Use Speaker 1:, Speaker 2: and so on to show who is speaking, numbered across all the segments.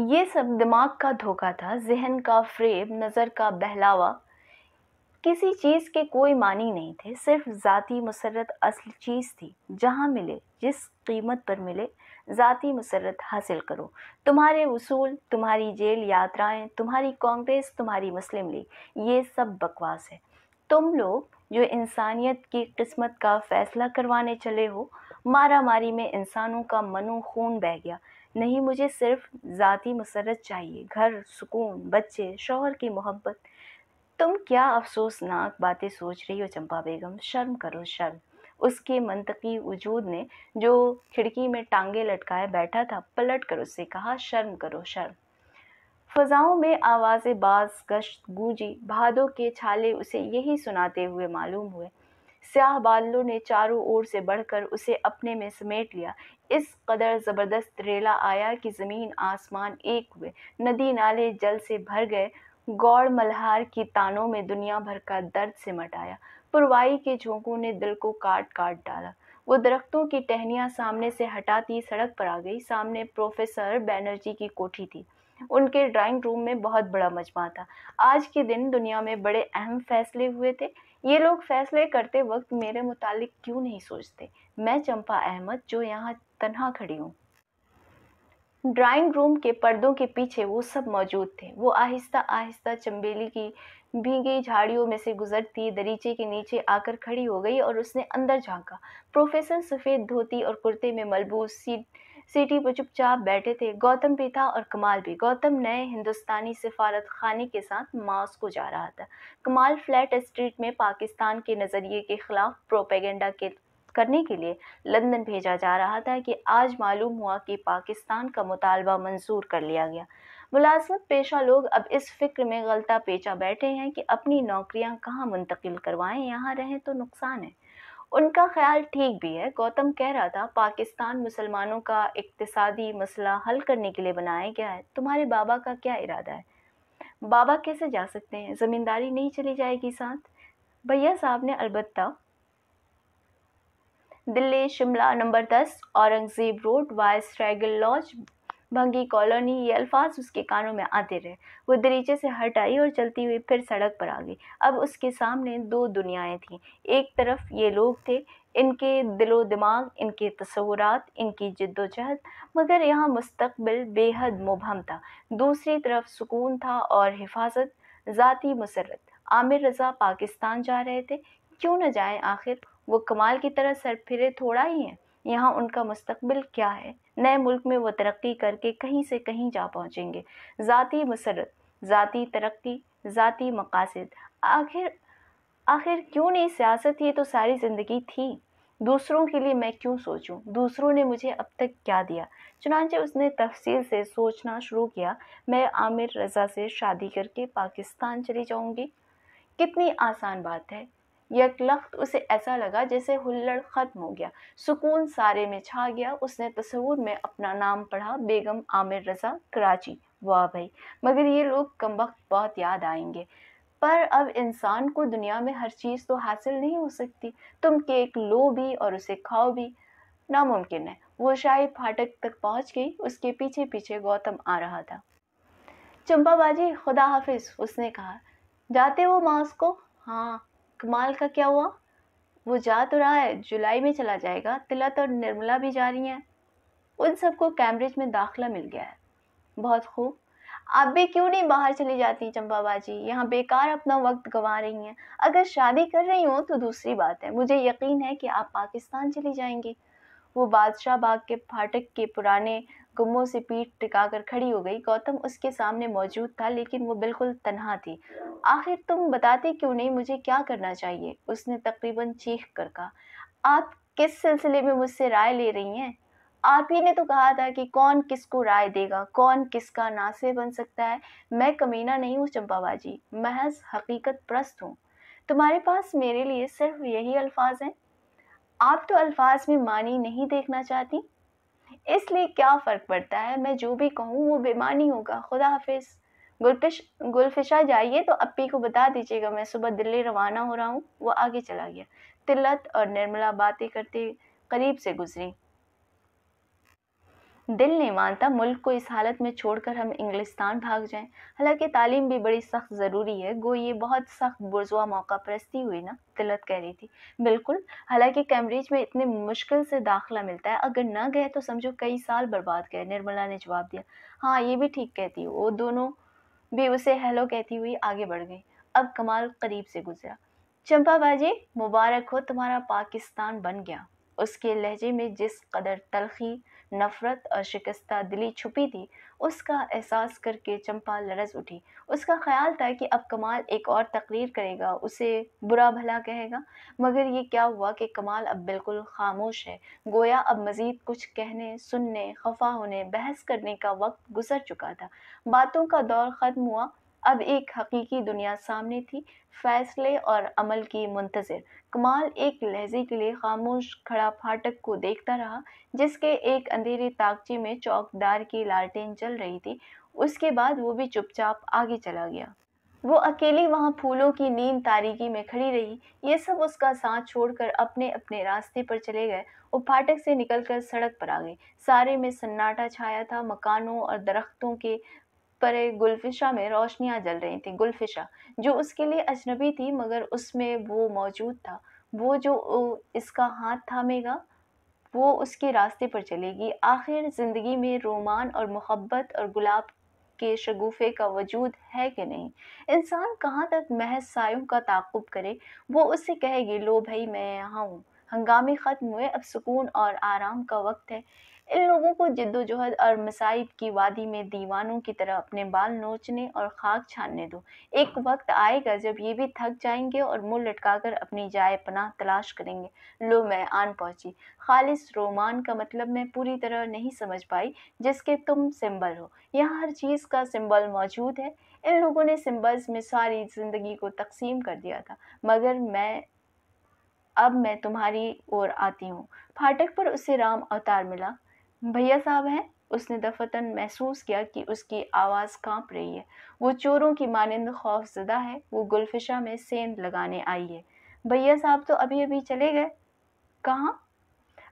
Speaker 1: یہ سب دماغ کا دھوکا تھا، ذہن کا فریب، نظر کا بہلاوا۔ کسی چیز کے کوئی معنی نہیں تھے، صرف ذاتی مسرت اصل چیز تھی۔ جہاں ملے، جس قیمت پر ملے، ذاتی مسرت حاصل کرو۔ تمہارے اصول، تمہاری جیل یاترائیں، تمہاری کانگریس، تمہاری مسلم لیگ، یہ سب بکواس ہے۔ تم لوگ جو انسانیت کی قسمت کا فیصلہ کروانے چلے ہو، مارا ماری میں انسانوں کا منو خون بہہ گیا۔ نہیں، مجھے صرف ذاتی مسرت چاہیے، گھر، سکون، بچے، شوہر کی محبت۔ تم کیا افسوسناک باتیں سوچ رہی ہو چمپا بیگم، شرم کرو شرم۔ اس کے منطقی وجود نے، جو کھڑکی میں ٹانگیں لٹکائے بیٹھا تھا، پلٹ کر اس سے کہا، شرم کرو شرم۔ فضاؤں میں آواز باز گشت گونجی، بھادوں کے چھالے اسے یہی سناتے ہوئے معلوم ہوئے۔ سیاہ بادلوں نے چاروں اور سے بڑھ کر اسے اپنے میں سمیٹ لیا۔ اس قدر زبردست ریلا آیا کہ زمین آسمان ایک ہوئے، ندی نالے جل سے بھر گئے، گوڑ ملہار کی تانوں میں دنیا بھر کا درد سمٹ آیا۔ پروائی کے جھونکوں نے دل کو کاٹ کاٹ ڈالا۔ وہ درختوں کی ٹہنیاں سامنے سے ہٹاتی سڑک پر آ گئی۔ سامنے پروفیسر بینرجی کی کوٹھی تھی۔ ان کے ڈرائنگ روم میں بہت بڑا مجمع تھا۔ آج کے دن دنیا میں بڑے اہم فیصلے ہوئے تھے۔ یہ لوگ فیصلے کرتے وقت میرے متعلق کیوں نہیں سوچتے؟ میں چمپا احمد جو یہاں تنہا کھڑی ہوں۔ ڈرائنگ روم کے پردوں کے پیچھے وہ سب موجود تھے۔ وہ آہستہ آہستہ چنبیلی کی بھیگی جھاڑیوں میں سے گزرتی دریچے کے نیچے آ کر کھڑی ہو گئی اور اس نے اندر جھانکا۔ پروفیسر سفید دھوتی اور کرتے میں ملبوس سیٹی پر چپ چاپ بیٹھے تھے۔ گوتم بھی تھا اور کمال بھی۔ گوتم نئے ہندوستانی سفارت خانے کے ساتھ ماسکو جا رہا تھا۔ کمال فلیٹ اسٹریٹ میں پاکستان کے نظریے کے خلاف پروپیگنڈا کرنے کے لیے لندن بھیجا جا رہا تھا کہ آج معلوم ہوا کہ پاکستان کا مطالبہ منظور کر لیا گیا۔ ملازمت پیشہ لوگ اب اس فکر میں غلطہ پیچا بیٹھے ہیں کہ اپنی نوکریاں کہاں منتقل کروائیں، یہاں رہیں تو نقصان ہے۔ ان کا خیال ٹھیک بھی ہے۔ گوتم کہہ رہا تھا، پاکستان مسلمانوں کا اقتصادی مسئلہ حل کرنے کے لیے بنایا گیا ہے۔ تمہارے بابا کا کیا ارادہ ہے؟ بابا کیسے جا سکتے ہیں؟ زمینداری نہیں چلی جائے گی ساتھ؟ بھیا صاحب نے البتہ Delhi Shimla number 10 Aurangzeb road vice regal lodge بھنگی کالونی، یہ الفاظ اس کے کانوں میں آتے رہے۔ وہ دریچے سے ہٹ آئی اور چلتی ہوئی پھر سڑک پر آ گئی۔ اب اس کے سامنے دو دنیائیں تھیں۔ ایک طرف یہ لوگ تھے، ان کے دل و دماغ، ان کے تصورات، ان کی جد و جہد، مگر یہاں مستقبل بے حد مبہم تھا۔ دوسری طرف سکون تھا اور حفاظت، ذاتی مسرت۔ عامر رضا پاکستان جا رہے تھے، کیوں نہ جائیں آخر؟ وہ کمال کی طرح سر پھرے تھوڑا ہی ہیں۔ یہاں ان کا مستقبل کیا ہے؟ نئے ملک میں وہ ترقی کر کے کہیں سے کہیں جا پہنچیں گے۔ ذاتی مسرت، ذاتی ترقی، ذاتی مقاصد۔ آخر کیوں نہیں؟ سیاست ہی تو ساری زندگی تھی۔ دوسروں کے لیے میں کیوں سوچوں؟ دوسروں نے مجھے اب تک کیا دیا؟ چنانچہ اس نے تفصیل سے سوچنا شروع کیا۔ میں عامر رضا سے شادی کر کے پاکستان چلی جاؤں گی۔ کتنی آسان بات ہے۔ یک لخت اسے ایسا لگا جیسے ہلڑ ختم ہو گیا، سکون سارے میں چھا گیا۔ اس نے تصور میں اپنا نام پڑھا، بیگم عامر رضا، کراچی۔ واہ بھائی، مگر یہ لوگ کمبخت بہت یاد آئیں گے۔ پر اب انسان کو دنیا میں ہر چیز تو حاصل نہیں ہو سکتی۔ تم کیک لو بھی اور اسے کھاؤ بھی، ناممکن ہے۔ وہ شاہی پھاٹک تک پہنچ گئی، اس کے پیچھے پیچھے گوتم آ رہا تھا۔ چمپا باجی، خدا حافظ، اس نے کہا۔ جاتے ہو ماسکو؟ ہاں۔ کمال کا کیا ہوا؟ وہ جا تو رہا ہے، جولائی میں چلا جائے گا۔ تلت اور نرملا بھی جا رہی ہیں۔ ان سب کو کیمبرج میں داخلہ مل گیا ہے۔ بہت خوب۔ آپ بھی کیوں نہیں باہر چلی جاتی چمپا باجی؟ یہاں بیکار اپنا وقت گنوا رہی ہیں۔ اگر شادی کر رہی ہوں تو دوسری بات ہے، مجھے یقین ہے کہ آپ پاکستان چلی جائیں گی۔ وہ بادشاہ باغ کے پھاٹک کے پرانے گموں سے پیٹھ ٹکا کر کھڑی ہو گئی۔ گوتم اس کے سامنے موجود تھا، لیکن وہ بالکل تنہا تھی۔ آخر تم بتاتے کیوں نہیں مجھے کیا کرنا چاہیے؟ اس نے تقریباً چیخ کر کہا۔ آپ کس سلسلے میں مجھ سے رائے لے رہی ہیں؟ آپ ہی نے تو کہا تھا کہ کون کس کو رائے دے گا، کون کس کا ناصح بن سکتا ہے۔ میں کمینہ نہیں ہوں چمپا باجی، محض حقیقت پرست ہوں۔ تمہارے پاس میرے لیے صرف یہی الفاظ ہیں؟ آپ تو الفاظ میں معنی نہیں دیکھنا چاہتی؟ اس لیے کیا فرق پڑتا ہے، میں جو بھی کہوں وہ بے معنی ہوگا۔ خدا حافظ۔ گلفشا جائیے تو اپی کو بتا دیجیے گا میں صبح دلی روانہ ہو رہا ہوں۔ وہ آگے چلا گیا۔ تلت اور نرملا باتیں کرتے قریب سے گزری۔ दिल नहीं मानता मुल्क को इस हालत में छोड़कर हम इंग्लिस्तान भाग जाएं। हालांकि तालीम भी बड़ी सख्त ज़रूरी है। गो ये बहुत सख्त बुर्जुआ मौका परस्ती हुई ना, तिलत कह रही थी। बिल्कुल, हालांकि कैम्ब्रिज में इतने मुश्किल से दाखिला मिलता है, अगर न गए तो समझो कई साल बर्बाद गए। निर्मला ने जवाब दिया। हाँ, ये भी ठीक कहती हो। वो दोनों भी उसे हेलो कहती हुई आगे बढ़ गई। अब कमाल करीब से गुजरा। चंपा बाजी, मुबारक हो, तुम्हारा पाकिस्तान बन गया। उसके लहजे में जिस कदर तलखी, नफरत और शिकस्ता दिली छुपी थी, उसका एहसास करके चंपा लरज उठी। उसका ख्याल था कि अब कमाल एक और तकरीर करेगा, उसे बुरा भला कहेगा, मगर ये क्या हुआ कि कमाल अब बिल्कुल खामोश है। गोया अब मजीद कुछ कहने, सुनने, खफा होने, बहस करने का वक्त गुजर चुका था। बातों का दौर ख़त्म हुआ। अब एक हकीकी दुनिया सामने थी, फैसले और अमल की मुंतज़िर। कमाल एक लहज़े के लिए खामोश खड़ा फाटक को देखता रहा, जिसके एक अंधेरे ताकचे में चौकीदार की लालटेन जल रही थी। उसके बाद वो भी चुपचाप आगे चला गया। वो अकेली वहाँ फूलों की नींद तारीकी में खड़ी रही। ये सब उसका साथ छोड़कर अपने अपने रास्ते पर चले गए। वो फाटक से निकलकर सड़क पर आ गई। सारे में सन्नाटा छाया था। मकानों और दरख्तों के परे गुलफिशा में रोशनियां जल रही थी। गुलफिशा जो उसके लिए अजनबी थी, मगर उसमें वो मौजूद था। वो जो इसका हाथ थामेगा, वो उसके रास्ते पर चलेगी। आखिर जिंदगी में रोमान और मोहब्बत और गुलाब के शगुफे का वजूद है कि नहीं? इंसान कहाँ तक महज सायों का ताक़ुब करे? वो उससे कहेगी, लो भाई मैं यहाँ हूँ, हंगामे ख़त्म हुए, अब सुकून और आराम का वक्त है। इन लोगों को जिद्दोजहद और मसाइब की वादी में दीवानों की तरह अपने बाल नोचने और खाक छानने दो। एक वक्त आएगा जब ये भी थक जाएंगे और मुंह लटकाकर अपनी जाए पनाह तलाश करेंगे। लो मैं आन पहुंची। खालिस रोमान का मतलब मैं पूरी तरह नहीं समझ पाई, जिसके तुम सिंबल हो। यहाँ हर चीज़ का सिंबल मौजूद है। इन लोगों ने सिंबल्स में सारी ज़िंदगी को तकसीम कर दिया था, मगर अब मैं तुम्हारी ओर आती हूँ। फाटक पर उसे राम अवतार मिला। भैया साहब हैं? उसने दफतन महसूस किया कि उसकी आवाज़ कांप रही है। वो चोरों की मानिंद खौफज़दा है। वो गुलफिशा में सेंध लगाने आई है। भैया साहब तो अभी अभी चले गए। कहाँ?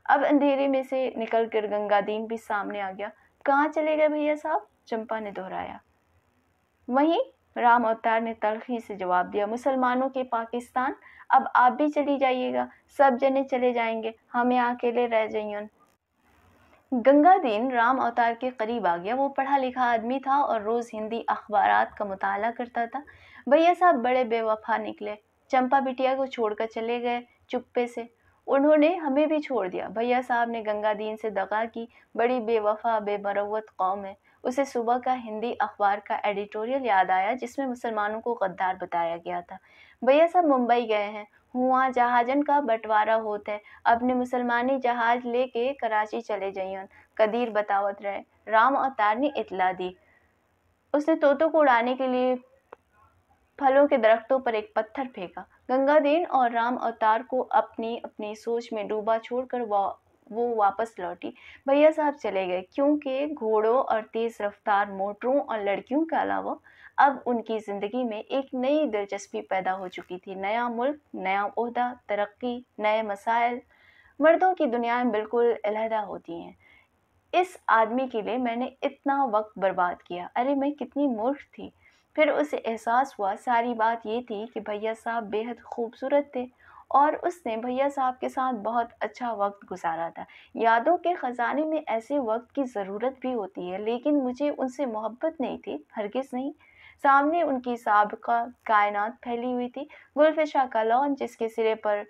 Speaker 1: अब अंधेरे में से निकलकर गंगादीन भी सामने आ गया। कहाँ चले गए भैया साहब? चंपा ने दोहराया। वहीं, राम अवतार ने तल्खी से जवाब दिया। मुसलमानों के पाकिस्तान। अब आप भी चली जाइएगा। सब जने चले जाएंगे, हम यहाँ अकेले रह जाइयन। गंगादीन राम अवतार के करीब आ गया। वो पढ़ा लिखा आदमी था और रोज़ हिंदी अखबारात का मुताला करता था। भैया साहब बड़े बेवफा निकले। चंपा बिटिया को छोड़कर चले गए चुप्पे से। उन्होंने हमें भी छोड़ दिया। भैया साहब ने गंगादीन से दगा की। बड़ी बेवफा बेमरवत कौम है। उसे सुबह का हिंदी अखबार का एडिटोरियल याद आया, जिसमें मुसलमानों को गद्दार बताया गया था। भैया साहब मुंबई गए हैं। हुआ जहाजन का बंटवारा होता है। अपने मुसलमानी जहाज लेके कराची चले जाइयन। कदीर बतावत रहे। राम अवतार ने इतला दी। उसने तोतों को उड़ाने के लिए फलों के दरख्तों पर एक पत्थर फेंका। गंगादीन और राम अवतार को अपनी अपनी सोच में डूबा छोड़कर वो वापस लौटी। भैया साहब चले गए, क्योंकि घोड़ों और तेज रफ्तार मोटरों और लड़कियों के अलावा अब उनकी ज़िंदगी में एक नई दिलचस्पी पैदा हो चुकी थी। नया मुल्क, नया ओहदा, तरक्की, नए मसाइल। मर्दों की दुनियाएं बिल्कुल अलहदा होती हैं। इस आदमी के लिए मैंने इतना वक्त बर्बाद किया। अरे मैं कितनी मूर्ख थी। फिर उसे एहसास हुआ सारी बात ये थी कि भैया साहब बेहद खूबसूरत थे और उसने भैया साहब के साथ बहुत अच्छा वक्त गुजारा था। यादों के ख़जाने में ऐसे वक्त की ज़रूरत भी होती है, लेकिन मुझे उनसे मोहब्बत नहीं थी, हरगिज़ नहीं। सामने उनकी साबिक़ा कायनात फैली हुई थी। गुलफिशा का लॉन, जिसके सिरे पर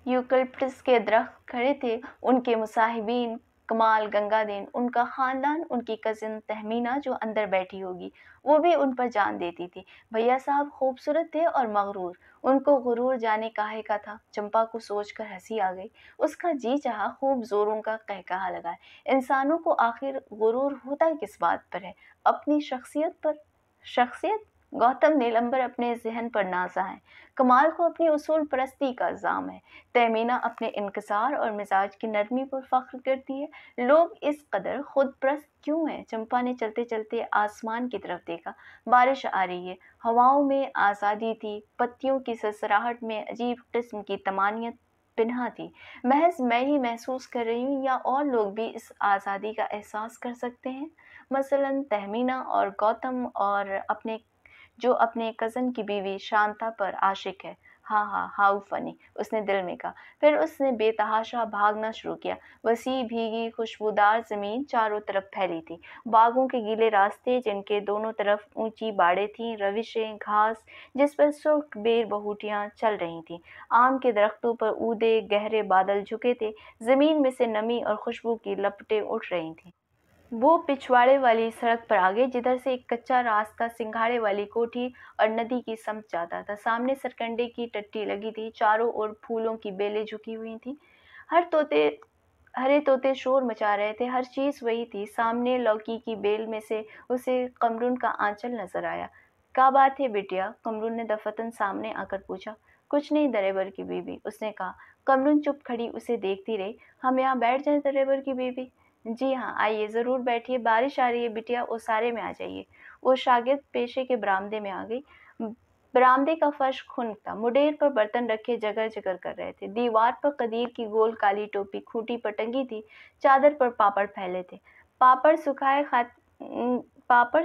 Speaker 1: यूकलिप्टस के दरख्त खड़े थे, उनके मुसाहिबीन, कमाल, गंगादीन, उनका ख़ानदान, उनकी कज़िन तहमीना जो अंदर बैठी होगी, वो भी उन पर जान देती थी। भैया साहब खूबसूरत थे और मगरूर। उनको गुरूर जाने काहे का था? चंपा को सोचकर हंसी आ गई। उसका जी चाहा खूब जोरों का कहकहा लगाए। इंसानों को आखिर गुरूर होता किस बात पर है? अपनी शख्सियत पर। शख्सियत? गौतम नीलंबर अपने जहन पर नाज़ा है। कमाल को अपनी उसूल परस्ती का इल्ज़ाम है। तहमीना अपने इनकिसार और मिजाज की नरमी पर फ़ख्र करती है। लोग इस कदर खुद परस्त क्यों हैं? चंपा ने चलते चलते आसमान की तरफ देखा। बारिश आ रही है। हवाओं में आज़ादी थी। पत्तियों की सरसराहट में अजीब किस्म की तमानियत पिन्हा थी। महज मैं ही महसूस कर रही हूँ या और लोग भी इस आज़ादी का एहसास कर सकते हैं? मसलन तहमीना और गौतम और अपने कज़न की बीवी शांता पर आशिक है। हाँ हाँ, हाउ फनी, उसने दिल में कहा। फिर उसने बेतहाशा भागना शुरू किया। वसी भीगी खुशबूदार ज़मीन चारों तरफ फैली थी। बागों के गीले रास्ते जिनके दोनों तरफ ऊंची बाड़ें थीं, रविशें, घास जिस पर सुर्ख बेर बहूटियां चल रही थीं। आम के दरख्तों पर ऊदे गहरे बादल झुके थे। ज़मीन में से नमी और खुशबू की लपटें उठ रही थीं। वो पिछवाड़े वाली सड़क पर आ गए जिधर से एक कच्चा रास्ता सिंघाड़े वाली कोठी और नदी की समझ जाता था। सामने सरकंडे की टट्टी लगी थी, चारों ओर फूलों की बेलें झुकी हुई थीं। हरे तोते शोर मचा रहे थे। हर चीज़ वही थी। सामने लौकी की बेल में से उसे कमरुन का आंचल नजर आया। क्या बात है बिटिया? कमरुन ने दफतन सामने आकर पूछा। कुछ नहीं दरेबर की बीबी, उसने कहा। कमरुन चुप खड़ी उसे देखती रही। हम यहाँ बैठ जाएं दरेबर की बीबी? जी हाँ, आइए ज़रूर बैठिए। बारिश आ रही है बिटिया, ओसारे में आ जाइए। वो शागिर्द पेशे के बरामदे में आ गई। बरामदे का फर्श खुनक था। मुडेर पर बर्तन रखे जगर जगर कर रहे थे। दीवार पर कदीर की गोल काली टोपी खूंटी पर टंगी थी। चादर पर पापड़ फैले थे। पापड़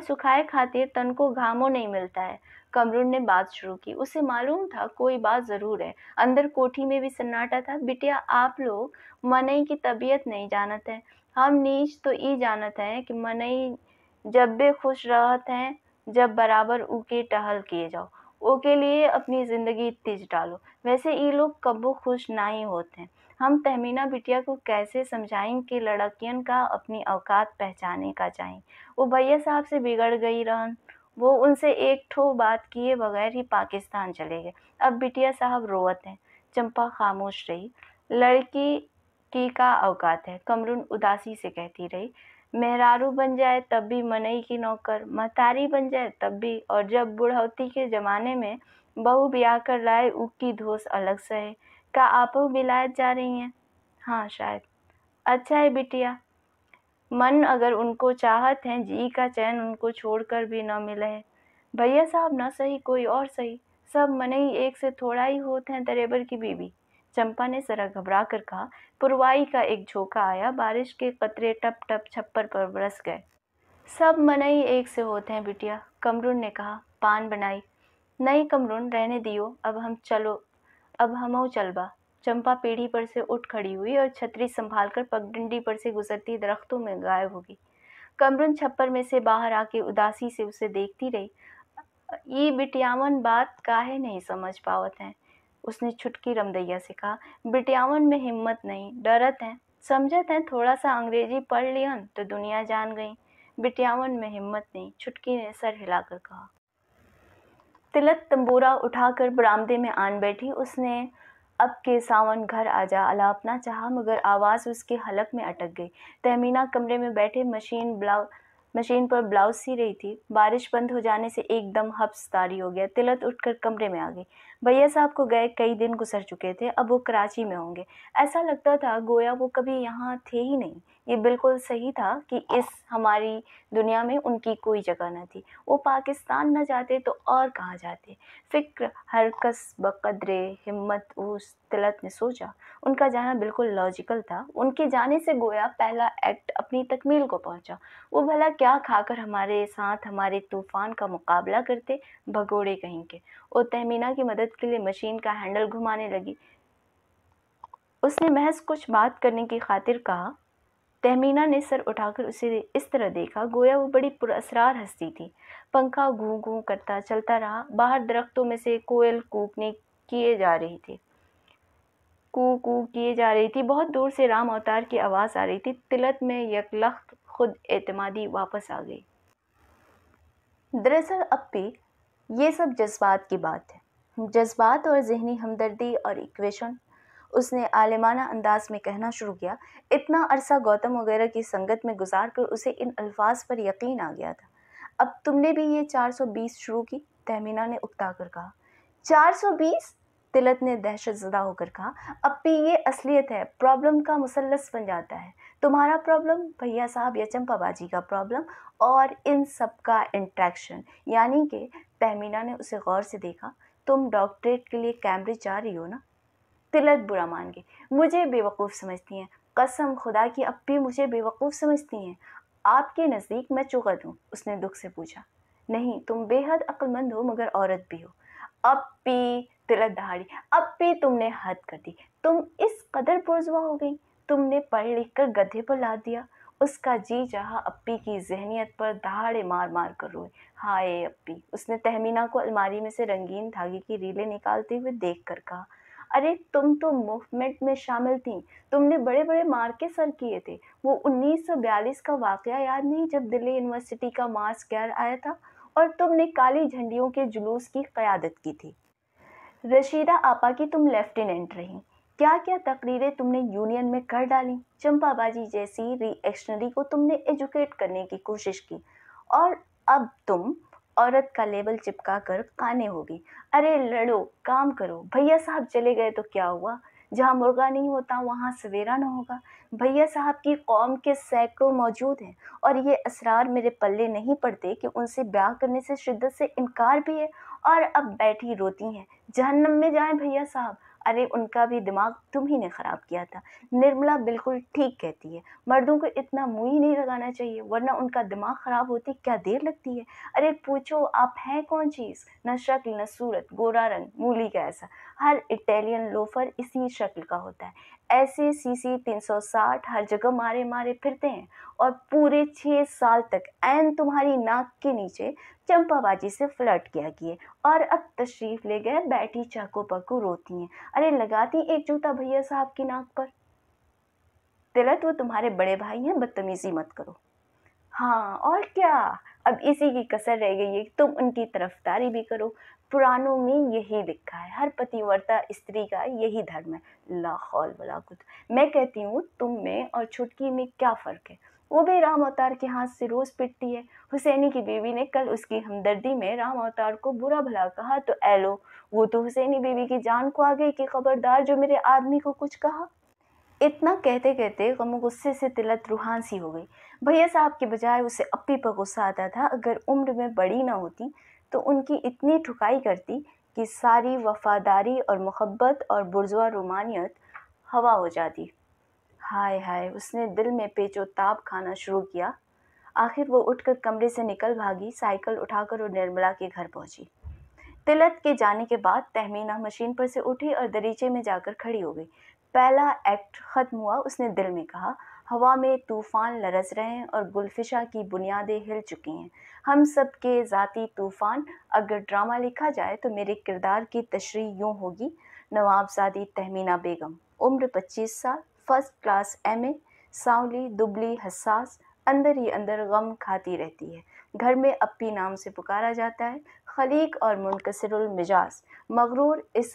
Speaker 1: सुखाए खातिर तन को घामो नहीं मिलता है। कमरुन ने बात शुरू की। उसे मालूम था कोई बात ज़रूर है। अंदर कोठी में भी सन्नाटा था। बिटिया, आप लोग मनई की तबीयत नहीं जानत हैं। हम नीच तो ई जानत हैं कि मनई जब भी खुश रहत हैं जब बराबर ऊके टहल किए जाओ, ओके लिए अपनी जिंदगी तिज डालो। वैसे ई लोग कब्बो खुश नहीं होते हैं। हम तहमीना बिटिया को कैसे समझाएं कि लड़कियन का अपनी औकात पहचाने का चाहिए। वो भैया साहब से बिगड़ गई रहन। वो उनसे एक ठो बात किए बगैर ही पाकिस्तान चले गए। अब बिटिया साहब रोवत हैं। चंपा खामोश रही। लड़की की का औकात है, कमरुन उदासी से कहती रही। मेहरारू बन जाए तब भी मनई की नौकर, महतारी बन जाए तब भी, और जब बुढ़ौती के जमाने में बहू ब्याह कर लाए उसकी धोस अलग से है। क्या आप विलायत जा रही हैं? हाँ शायद। अच्छा है बिटिया, मन अगर उनको चाहत है, जी का चैन उनको छोड़कर भी न मिले है। भैया साहब न सही कोई और सही, सब मनई एक से थोड़ा ही होते हैं दरेबर की बीबी। चंपा ने जरा घबरा कर कहा। पुरवाई का एक झोंका आया। बारिश के कतरे टप टप छप्पर पर बरस गए। सब मनई एक से होते हैं बिटिया, कमरुन ने कहा। पान बनाई। नहीं कमरुन, रहने दियो, अब हमऊ चलबा। चंपा पीढ़ी पर से उठ खड़ी हुई और छतरी संभालकर पगडंडी पर से गुजरती दरख्तों में गायब हो गई। कमरुन छप्पर में से बाहर आके उदासी से उसे देखती रही। ये बिटियावन बात काहे नहीं समझ पावत हैं? उसने छुटकी रमदैया से कहा। बिटियावन में हिम्मत नहीं, डरत हैं। समझत हैं थोड़ा सा अंग्रेजी पढ़ लियन तो दुनिया जान गई। बिटियावन में हिम्मत नहीं, छुटकी ने सर हिलाकर कहा। तिलक तंबूरा उठाकर बरामदे में आन बैठी। उसने अब के सावन घर आजा अलापना चाहा, मगर आवाज़ उसके हलक में अटक गई। तहमीना कमरे में बैठे मशीन पर ब्लाउज सी रही थी। बारिश बंद हो जाने से एकदम हब्स तारी हो गया। तिलक उठकर कमरे में आ गई। भैया साहब को गए कई दिन गुजर चुके थे। अब वो कराची में होंगे। ऐसा लगता था गोया वो कभी यहाँ थे ही नहीं। ये बिल्कुल सही था कि इस हमारी दुनिया में उनकी कोई जगह न थी। वो पाकिस्तान न जाते तो और कहाँ जाते? फिक्र हरकस बकदरे हिम्मत उस तिलक ने सोचा। उनका जाना बिल्कुल लॉजिकल था। उनके जाने से गोया पहला एक्ट अपनी तकमील को पहुंचा। वो भला क्या खाकर हमारे साथ हमारे तूफान का मुकाबला करते, भगोड़े कहीं के। वो तहमीना की मदद के लिए मशीन का हैंडल घुमाने लगी। उसने महज कुछ बात करने की खातिर कहा। तहमीना ने सर उठाकर उसे इस तरह देखा गोया वो बड़ी पुरअसरार हस्ती थी। पंखा घूं घूं करता चलता रहा। बाहर दरख्तों में से कोयल कूकने किए जा रही थी कू कू किए जा रही थी। बहुत दूर से राम अवतार की आवाज़ आ रही थी। तिलक में यकलख्त खुद एतमादी वापस आ गई। दरअसल अप्पी, ये सब जज्बात की बात है। जज्बात और ज़हनी हमदर्दी और इक्वेशन, उसने आलिमाना अंदाज में कहना शुरू किया। इतना अरसा गौतम वगैरह की संगत में गुजार कर उसे इन अल्फाज पर यकीन आ गया था। अब तुमने भी ये 420 शुरू की? तहमीना ने उकता कर कहा। 420? तिलक ने दहशत ज़दा होकर कहा। अप्पी, ये असलियत है। प्रॉब्लम का मुसल्लस बन जाता है। तुम्हारा प्रॉब्लम, भैया साहब या चंपा बाजी का प्रॉब्लम, और इन सब का इंट्रैक्शन, यानी कि तहमीना ने उसे गौर से देखा। तुम डॉक्टरेट के लिए कैम्ब्रिज जा रही हो ना? तिलक बुरा मान गई। मुझे बेवकूफ़ समझती हैं? कसम खुदा की अप्पी मुझे बेवकूफ़ समझती हैं? आपके नज़दीक मैं चुगल हूँ? उसने दुख से पूछा। नहीं, तुम बेहद अक्लमंद हो मगर औरत भी हो। अप्पी, तिलक दहाड़ी, अप्पी तुमने हद कर दी। तुम इस कदर पुरज़्वा हो गई, तुमने पढ़ लिख कर गधे पर लाद दिया। उसका जी चाहा अप्पी की ज़हनियत पर दहाड़े मार मार कर रोए। हाय अप्पी, उसने तहमीना को अलमारी में से रंगीन धागे की रीलें निकालते हुए देख कर कहा। अरे तुम तो मूवमेंट में शामिल थीं, तुमने बड़े बड़े मार्के सर किए थे। वो 1942 का वाक़या याद नहीं जब दिल्ली यूनिवर्सिटी का मास गैर आया था और तुमने काली झंडियों के जुलूस की क़यादत की थी। रशीदा आपा की तुम लेफ्टिनेंट रहीं। क्या क्या तकरीरें तुमने यूनियन में कर डाली। चंपाबाजी जैसी रिएक्शनरी को तुमने एजुकेट करने की कोशिश की और अब तुम औरत का लेबल चिपका कर काने होगी। अरे लड़ो, काम करो। भैया साहब चले गए तो क्या हुआ? जहाँ मुर्गा नहीं होता वहाँ सवेरा न होगा। भैया साहब की कौम के सैकड़ों मौजूद हैं और ये असरार मेरे पल्ले नहीं पड़ते कि उनसे ब्याह करने से शिद्दत से इनकार भी है और अब बैठी रोती हैं। जहन्नम में जाएं भैया साहब। अरे उनका भी दिमाग तुम ही ने ख़राब किया था। निर्मला बिल्कुल ठीक कहती है, मर्दों को इतना मुँह ही नहीं लगाना चाहिए वरना उनका दिमाग ख़राब होते क्या देर लगती है। अरे पूछो आप हैं कौन चीज़? न शक्ल न सूरत, गोरा रंग, मूली का ऐसा। हर इटालियन लोफर इसी शक्ल का होता है। ऐसे सीसी 360 हर जगह मारे मारे फिरते हैं और पूरे 6 साल तक ऐन तुम्हारी नाक के नीचे चंपाबाजी से फ्लर्ट किया किए और अब तशरीफ़ ले गए बैठी चाको पक्कू रोती हैं। अरे लगाती एक जूता भैया साहब की नाक पर। तिलक वो तुम्हारे बड़े भाई हैं, बदतमीज़ी मत करो। हाँ और क्या, अब इसी की कसर रह गई है कि तुम उनकी तरफदारी भी करो। पुराणों में यही लिखा है, हर पतिव्रता स्त्री का यही धर्म है। ला हौल वला कुव्वत। मैं कहती हूँ तुम में और छुटकी में क्या फ़र्क है? वो भी राम अवतार के हाथ से रोज़ पिटती है। हुसैनी की बीवी ने कल उसकी हमदर्दी में राम अवतार को बुरा भला कहा तो एलो, वो तो हुसैनी बीवी की जान को आ गई कि खबरदार जो मेरे आदमी को कुछ कहा। इतना कहते कहते गम गुस्से से तिलक रूहान सी हो गई। भैया साहब के बजाय उसे अप्पी पर गुस्सा आता था। अगर उम्र में बड़ी ना होती तो उनकी इतनी ठुकाई करती कि सारी वफादारी और मोहब्बत और बुर्जुआ रोमानियत हवा हो जाती। हाय हाय, उसने दिल में पेचो ताप खाना शुरू किया। आखिर वो उठकर कमरे से निकल भागी, साइकिल उठाकर और निर्मला के घर पहुंची। तिलक के जाने के बाद तहमीना मशीन पर से उठी और दरीचे में जाकर खड़ी हो गई। पहला एक्ट ख़त्म हुआ। उसने दिल में कहा, हवा में तूफ़ान लरज़ रहे हैं और गुलफिशा की बुनियादें हिल चुकी हैं। हम सब के ज़ाती तूफ़ान। अगर ड्रामा लिखा जाए तो मेरे किरदार की तशरीह यूँ होगी। नवाबज़ादी तहमीना बेगम, उम्र 25 साल, फर्स्ट क्लास MA, सांवली दुबली हसास, अंदर ही अंदर गम खाती रहती है। घर में अप्पी नाम से पुकारा जाता है। खलीक और मुनकसिरुल मिजाज, मगरूर। इस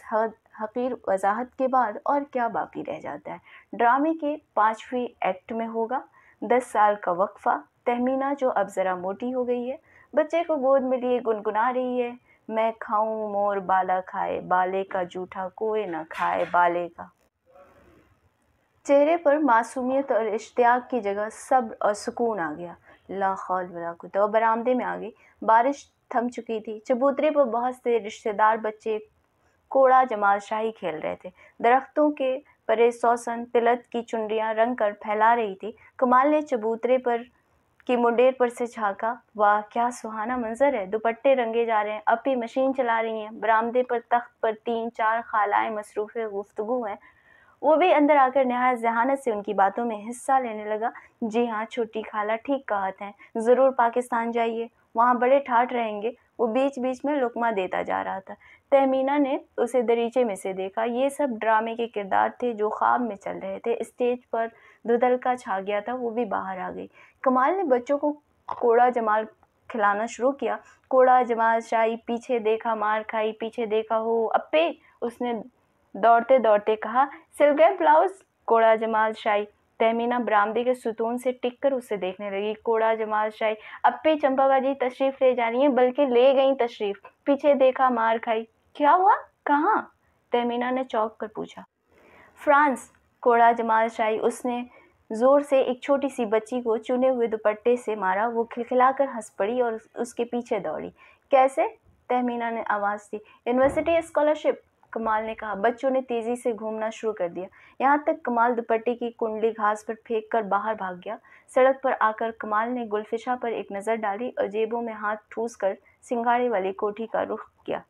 Speaker 1: हकीर वजाहत के बाद और क्या बाकी रह जाता है? ड्रामे के 5वें एक्ट में होगा 10 साल का वक्फा। तहमीना जो अब ज़रा मोटी हो गई है, बच्चे को गोद में लिए गुनगुना रही है, मैं खाऊं मोर बाला खाए, बाले का जूठा कोई न खाए बाले का। चेहरे पर मासूमियत और इश्तियाक की जगह सब्र और सुकून आ गया। ला हौल वला कुव्वत। वो बरामदे में आ गई। बारिश थम चुकी थी। चबूतरे पर बहुत से रिश्तेदार बच्चे कोड़ा जमाल शाही खेल रहे थे। दरख्तों के परे सौसन तिलक की चुनरियां रंग कर फैला रही थी। कमाल ने चबूतरे पर की मुंडेर पर से झांका। वाह क्या सुहाना मंजर है। दुपट्टे रंगे जा रहे हैं, अप्पी मशीन चला रही हैं। बरामदे पर तख्त पर 3-4 खालाएं मसरूफ़ गुफ्तगू हैं। वो भी अंदर आकर नहायत ज़हानत से उनकी बातों में हिस्सा लेने लगा। जी हाँ छोटी खाला ठीक कहत हैं, ज़रूर पाकिस्तान जाइए, वहाँ बड़े ठाठ रहेंगे। वो बीच बीच में लुकमा देता जा रहा था। तहमीना ने उसे दरीचे में से देखा। ये सब ड्रामे के किरदार थे जो ख्वाब में चल रहे थे। स्टेज पर धुंधलका छा गया था, वो भी बाहर आ गई। कमाल ने बच्चों को कोड़ा जमाल खिलाना शुरू किया। कोड़ा जमाल शाही, पीछे देखा मार खाई, पीछे देखा हो अप्पे, उसने दौड़ते दौड़ते कहा। सिल गए ब्लाउज? कोड़ा जमाल शाही। तहमीना बरामदे के सुतून से टिक कर उसे देखने लगी। कोड़ा जमाल शाही, अप्पी चंपाबाजी तशरीफ़ ले जा रही हैं, बल्कि ले गई तशरीफ़। पीछे देखा मार खाई। क्या हुआ? कहाँ? तहमीना ने चौंक कर पूछा। फ्रांस। कोड़ा जमाल शाही, उसने ज़ोर से एक छोटी सी बच्ची को चुने हुए दुपट्टे से मारा। वो खिलखिलाकर हंस पड़ी और उसके पीछे दौड़ी। कैसे? तहमीना ने आवाज़ दी। University scholarship. कमाल ने कहा। बच्चों ने तेजी से घूमना शुरू कर दिया, यहाँ तक कमाल दुपट्टे की कुंडली घास पर फेंक कर बाहर भाग गया। सड़क पर आकर कमाल ने गुलफिशा पर एक नज़र डाली और जेबों में हाथ ठूस कर सिंगाड़े वाली कोठी का रुख किया।